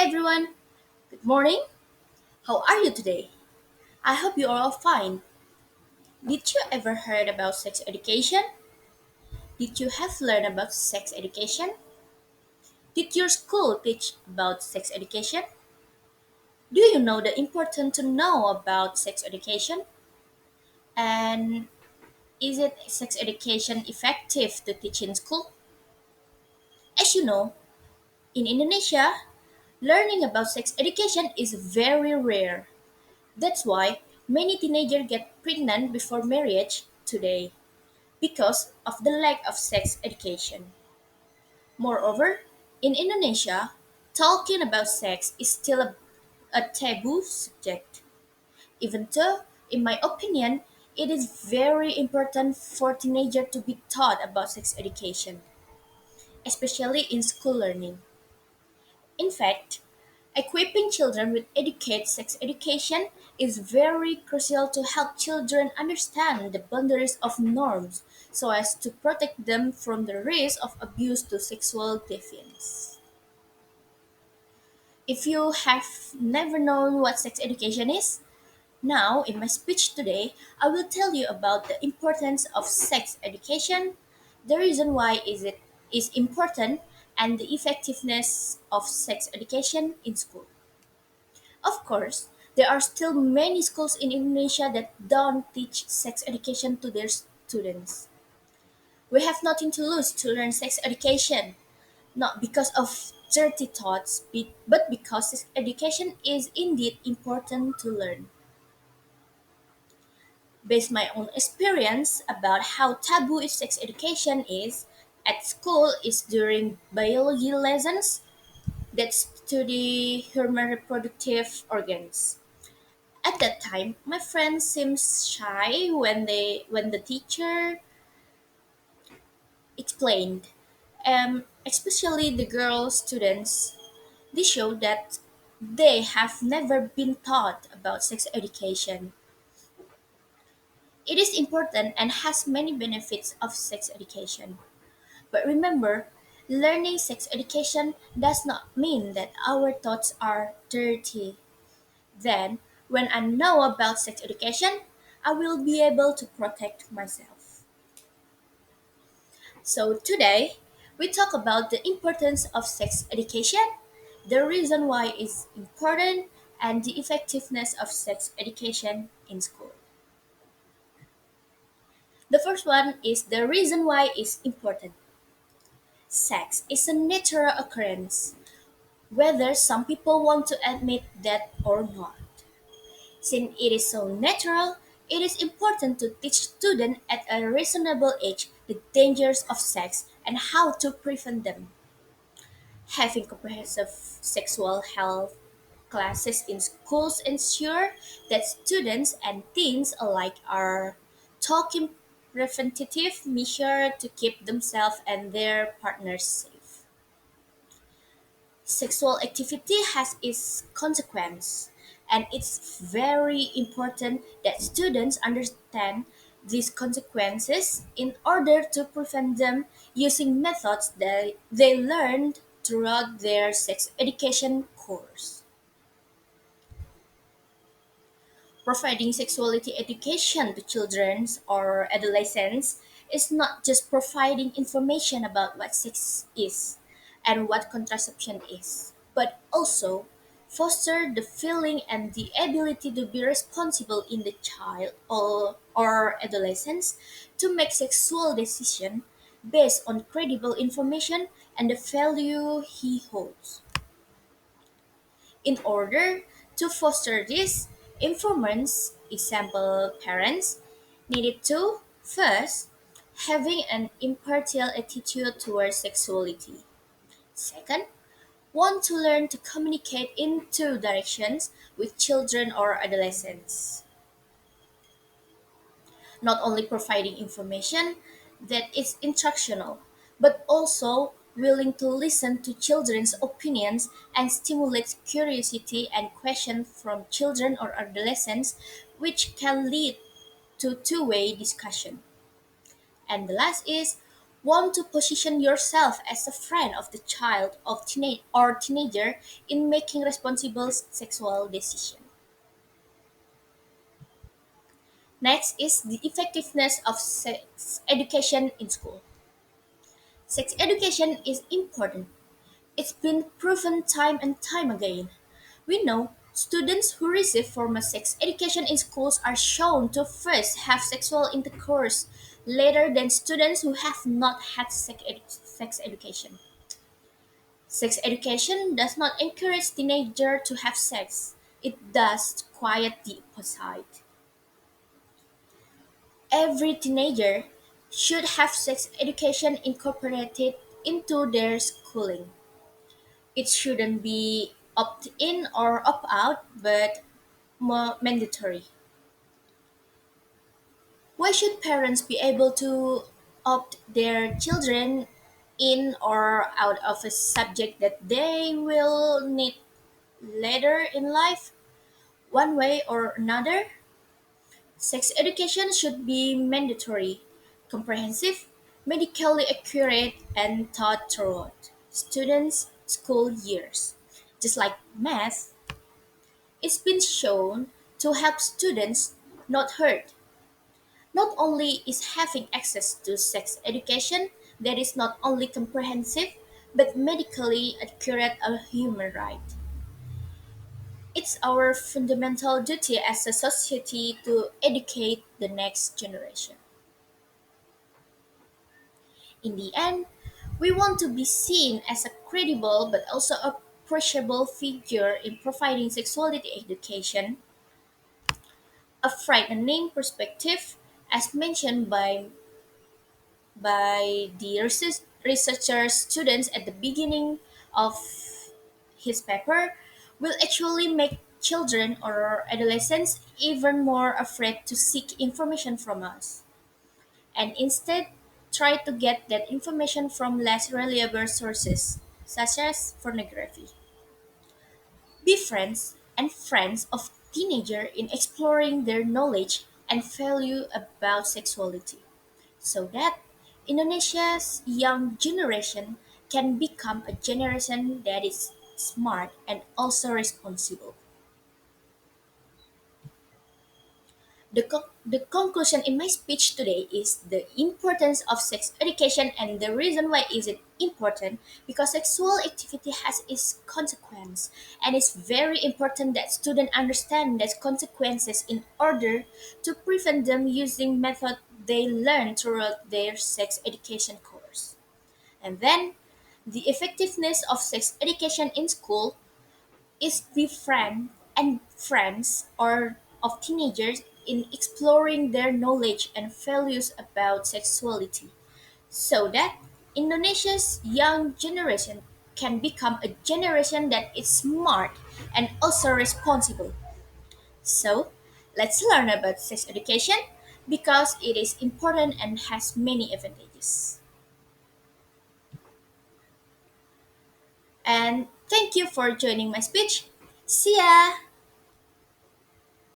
everyone, good morning. How are you today? I hope you are all fine. Did you ever heard about sex education? Did you have learned about sex education? Did your school teach about sex education? Do you know the important to know about sex education? And is it sex education effective to teach in school? As you know, in Indonesia, learning about sex education is very rare. That's why many teenagers get pregnant before marriage today because of the lack of sex education. Moreover, in Indonesia, talking about sex is still a taboo subject, even though, in my opinion, it is very important for teenagers to be taught about sex education, especially in school learning. In fact, equipping children with educate sex education is very crucial to help children understand the boundaries of norms so as to protect them from the risk of abuse to sexual deviance. If you have never known what sex education is, now in my speech today, I will tell you about the importance of sex education, the reason why it is important, and the effectiveness of sex education in school. Of course, there are still many schools in Indonesia that don't teach sex education to their students. We have nothing to lose to learn sex education, not because of dirty thoughts, but because sex education is indeed important to learn. Based my own experience about how taboo is sex education is at school is during biology lessons that study human reproductive organs. At that time, my friends seemed shy when the teacher explained. Especially the girl students, they showed that they have never been taught about sex education. It is important and has many benefits of sex education. But remember, learning sex education does not mean that our thoughts are dirty. Then, when I know about sex education, I will be able to protect myself. So, today, we talk about the importance of sex education, the reason why it's important, and the effectiveness of sex education in school. The first one is the reason why it's important. Sex is a natural occurrence, whether some people want to admit that or not. Since it is so natural, it is important to teach students at a reasonable age the dangers of sex and how to prevent them. Having comprehensive sexual health classes in schools ensure that students and teens alike are taking preventative measures to keep themselves and their partners safe. Sexual activity has its consequence, and it's very important that students understand these consequences in order to prevent them using methods that they learned throughout their sex education course. Providing sexuality education to children or adolescents is not just providing information about what sex is and what contraception is, but also foster the feeling and the ability to be responsible in the child or adolescents to make sexual decision based on credible information and the value he holds. In order to foster this, informants, example parents, needed to first having an impartial attitude towards sexuality. Second, want to learn to communicate in two directions with children or adolescents, not only providing information that is instructional, but also willing to listen to children's opinions and stimulate curiosity and question from children or adolescents, which can lead to two-way discussion. And the last is Want to position yourself as a friend of the child of teenager in making responsible sexual decisions. Next is the effectiveness of sex education in school. Sex education is important. It's been proven time and time again. We know students who receive formal sex education in schools are shown to first have sexual intercourse later than students who have not had sex education. Sex education does not encourage teenagers to have sex. It does quite the opposite. Every teenager should have sex education incorporated into their schooling. It shouldn't be opt in or opt out, but more mandatory. Why should parents be able to opt their children in or out of a subject that they will need later in life, one way or another? Sex education should be mandatory, comprehensive, medically accurate, and taught throughout students' school years. Just like math, it's been shown to help students not hurt. Not only is having access to sex education that is not only comprehensive but medically accurate a human right. It's our fundamental duty as a society to educate the next generation. In the end, we want to be seen as a credible but also appreciable figure in providing sexuality education, a frightening perspective, as mentioned by the researcher students at the beginning of his paper, will actually make children or adolescents even more afraid to seek information from us, and instead try to get that information from less reliable sources, such as pornography. Be friends and friends of teenagers in exploring their knowledge and value about sexuality, so that Indonesia's young generation can become a generation that is smart and also responsible. The conclusion in my speech today is the importance of sex education, and the reason why is it important because sexual activity has its consequence, and it's very important that students understand these consequences in order to prevent them using method they learn throughout their sex education course. And then the effectiveness of sex education in school is be friend and friends or of teenagers in exploring their knowledge and values about sexuality, so that Indonesia's young generation can become a generation that is smart and also responsible. So let's learn about sex education because it is important and has many advantages. And thank you for joining my speech. See ya!